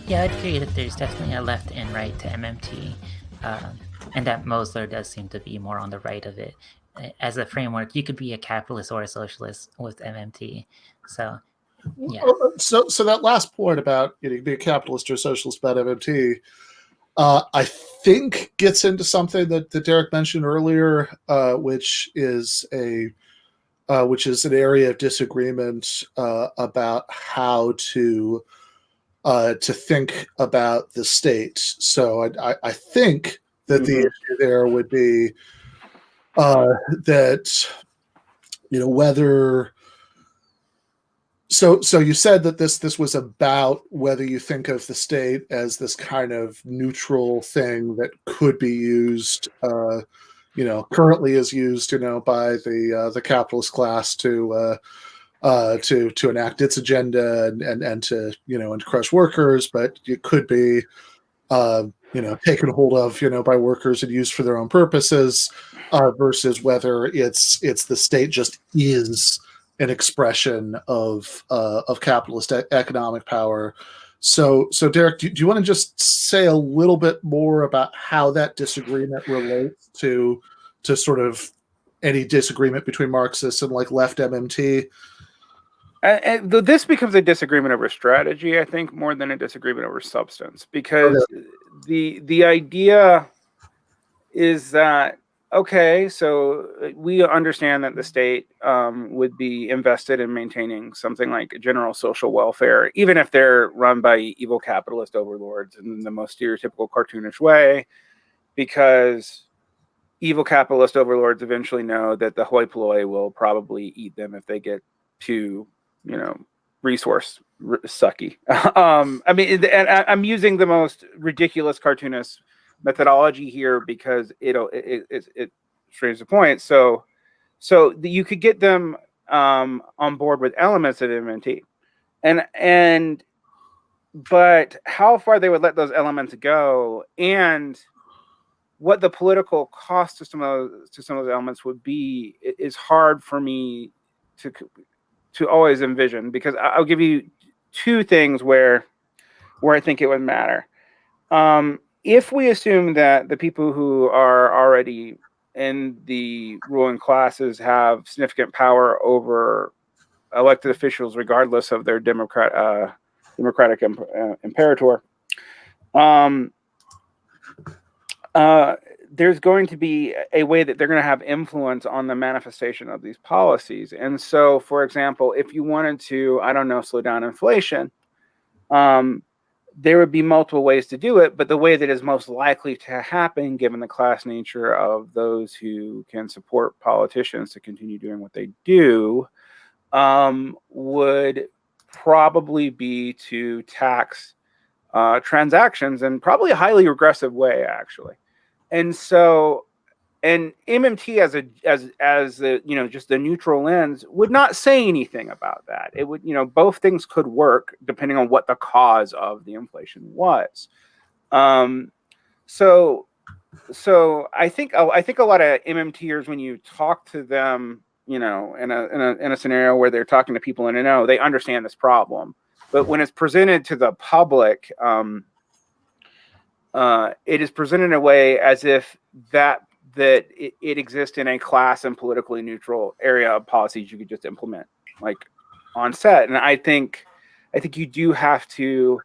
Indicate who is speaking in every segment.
Speaker 1: Yeah, I'd agree that there's definitely a left and right to MMT, and that Mosler does seem to be more on the right of it. As a framework, you could be a capitalist or a socialist with MMT. So, yeah.
Speaker 2: So that last point about being a capitalist or a socialist about MMT, I think gets into something that Derick mentioned earlier, which is an area of disagreement about how to think about the state. So I think that the issue there would be that whether. So you said that this was about whether you think of the state as this kind of neutral thing that could be used, currently is used, by the capitalist class to enact its agenda and to and crush workers, but it could be taken hold of by workers and used for their own purposes, versus whether it's the state just is an expression of capitalist economic power. So Derick, do you want to just say a little bit more about how that disagreement relates to sort of any disagreement between Marxists and like left MMT?
Speaker 3: And this becomes a disagreement over strategy, I think, more than a disagreement over substance, because the idea is that, okay, so we understand that the state would be invested in maintaining something like general social welfare, even if they're run by evil capitalist overlords in the most stereotypical cartoonish way, because evil capitalist overlords eventually know that the hoi polloi will probably eat them if they get too resource sucky. I mean, and I'm using the most ridiculous cartoonist methodology here because it strains the point. So you could get them on board with elements of MMT, but how far they would let those elements go, and what the political cost to some of those elements would be, is hard for me to always envision, because I'll give you two things where I think it would matter. If we assume that the people who are already in the ruling classes have significant power over elected officials, regardless of their democratic imperator, there's going to be a way that they're going to have influence on the manifestation of these policies. And so, for example, if you wanted to, I don't know, slow down inflation, there would be multiple ways to do it, but the way that is most likely to happen, given the class nature of those who can support politicians to continue doing what they do, would probably be to tax transactions in probably a highly regressive way, actually. And so, and MMT as the just the neutral lens would not say anything about that. It would, both things could work depending on what the cause of the inflation was. So I think a lot of MMTers, when you talk to them, in a scenario where they're talking to people in a know, they understand this problem. But when it's presented to the public, it is presented in a way as if that it exists in a class and politically neutral area of policies you could just implement, like, on set. And I think you do have to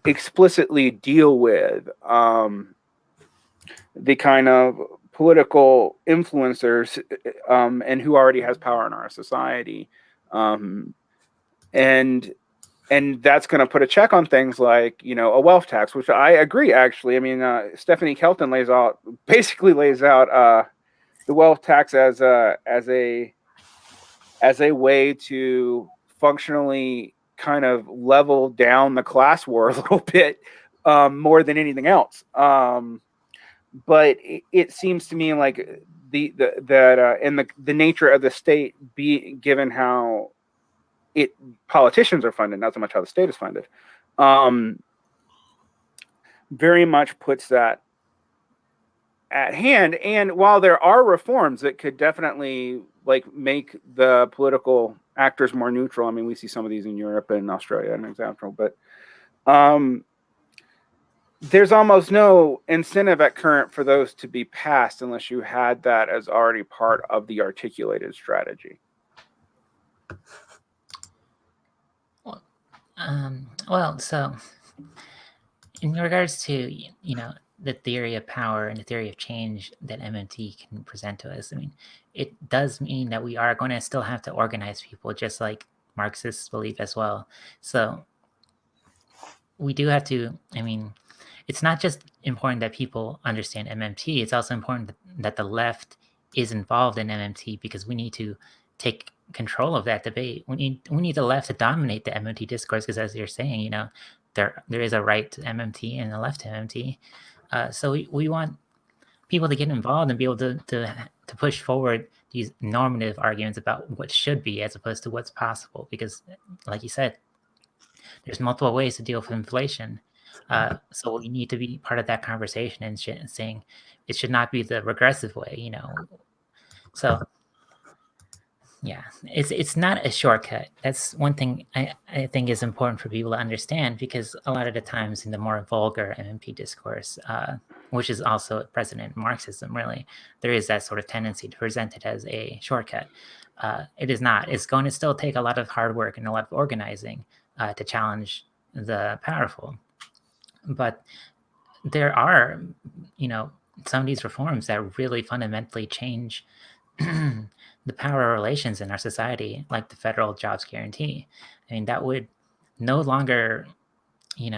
Speaker 3: explicitly deal with the kind of political influencers and who already has power in our society, and that's going to put a check on things like, a wealth tax, which I agree, actually. I mean, Stephanie Kelton basically lays out the wealth tax as a way to functionally kind of level down the class war a little bit, more than anything else. But it seems to me like the nature of the state, given how politicians are funded, not so much how the state is funded, very much puts that at hand. And while there are reforms that could definitely make the political actors more neutral, I mean, we see some of these in Europe and Australia, an example, but there's almost no incentive at current for those to be passed unless you had that as already part of the articulated strategy.
Speaker 1: Well, so in regards to, the theory of power and the theory of change that MMT can present to us, I mean, it does mean that we are going to still have to organize people, just like Marxists believe as well. So we do have to, I mean, it's not just important that people understand MMT, it's also important that the left is involved in MMT, because we need to take control of that debate. We need the left to dominate the MMT discourse, because as you're saying, there is a right to MMT and a left to MMT. So we want people to get involved and be able to push forward these normative arguments about what should be as opposed to what's possible, because like you said, there's multiple ways to deal with inflation. So we need to be part of that conversation and saying it should not be the regressive way, So yeah, it's not a shortcut. That's one thing I think is important for people to understand, because a lot of the times in the more vulgar MMP discourse, which is also present in Marxism, really, there is that sort of tendency to present it as a shortcut. It is not. It's going to still take a lot of hard work and a lot of organizing to challenge the powerful. But there are, some of these reforms that really fundamentally change the power relations in our society, like the federal jobs guarantee. I mean, that would no longer, we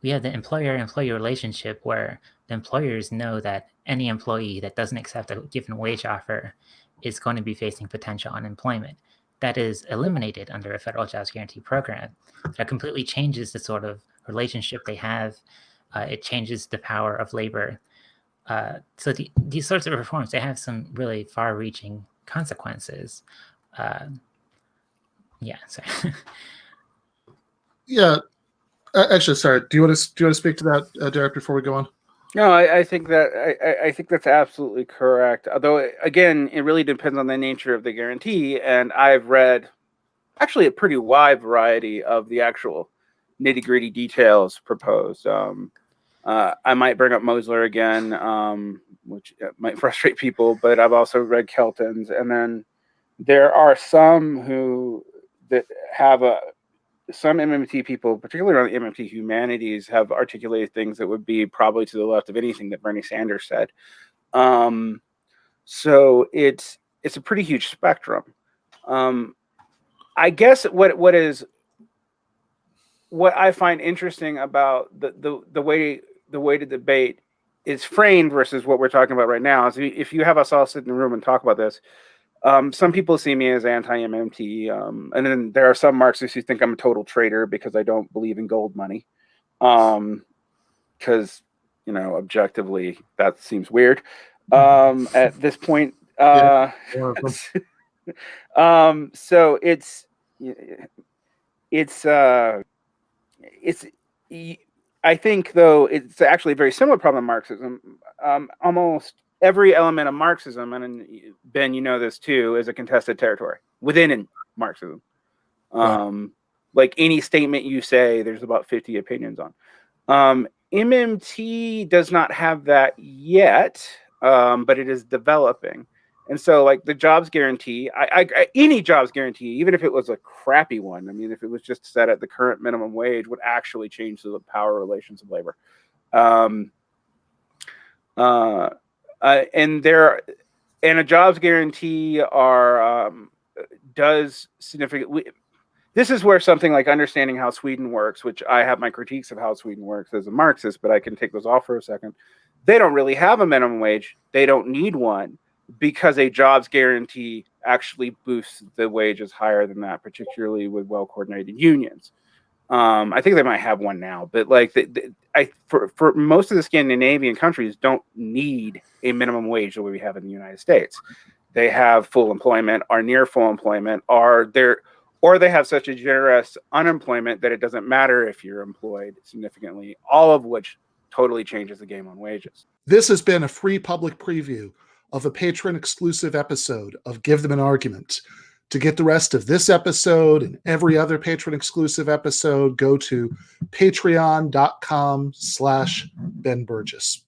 Speaker 1: have the employer-employee relationship where the employers know that any employee that doesn't accept a given wage offer is going to be facing potential unemployment. That is eliminated under a federal jobs guarantee program. That completely changes the sort of relationship they have. It changes the power of labor. So these sorts of reforms, they have some really far-reaching consequences. Yeah. Sorry.
Speaker 2: Yeah. Actually, sorry. Do you want to speak to that, Derick, before we go on?
Speaker 3: No, I think that's absolutely correct. Although, again, it really depends on the nature of the guarantee. And I've read actually a pretty wide variety of the actual nitty-gritty details proposed. I might bring up Mosler again, which might frustrate people, but I've also read Kelton's. And then there are some that have some MMT people, particularly on the MMT humanities, have articulated things that would be probably to the left of anything that Bernie Sanders said. So it's a pretty huge spectrum. I guess what I find interesting about the way the debate is framed versus what we're talking about right now is, if you have us all sit in the room and talk about this, some people see me as anti-MMT, and then there are some Marxists who think I'm a total traitor because I don't believe in gold money, because objectively that seems weird at this point. So I think, though, it's actually a very similar problem in Marxism. Almost every element of Marxism, and Ben, you know this too, is a contested territory within Marxism. Like any statement you say, there's about 50 opinions on. MMT does not have that yet, but it is developing. And so, like the jobs guarantee, any jobs guarantee, even if it was a crappy one, I mean, if it was just set at the current minimum wage, would actually change the power relations of labor. And a jobs guarantee does significantly. This is where something like understanding how Sweden works, which I have my critiques of how Sweden works as a Marxist, but I can take those off for a second. They don't really have a minimum wage. They don't need one, because a jobs guarantee actually boosts the wages higher than that, particularly with well-coordinated unions. I think they might have one now, but like for most of the Scandinavian countries don't need a minimum wage the way we have in the United States. They have full employment, or near full employment, or they have such a generous unemployment that it doesn't matter if you're employed significantly, all of which totally changes the game on wages.
Speaker 2: This has been a free public preview of a patron exclusive episode of Give Them an Argument. To get the rest of this episode and every other patron exclusive episode, go to patreon.com/Ben Burgis.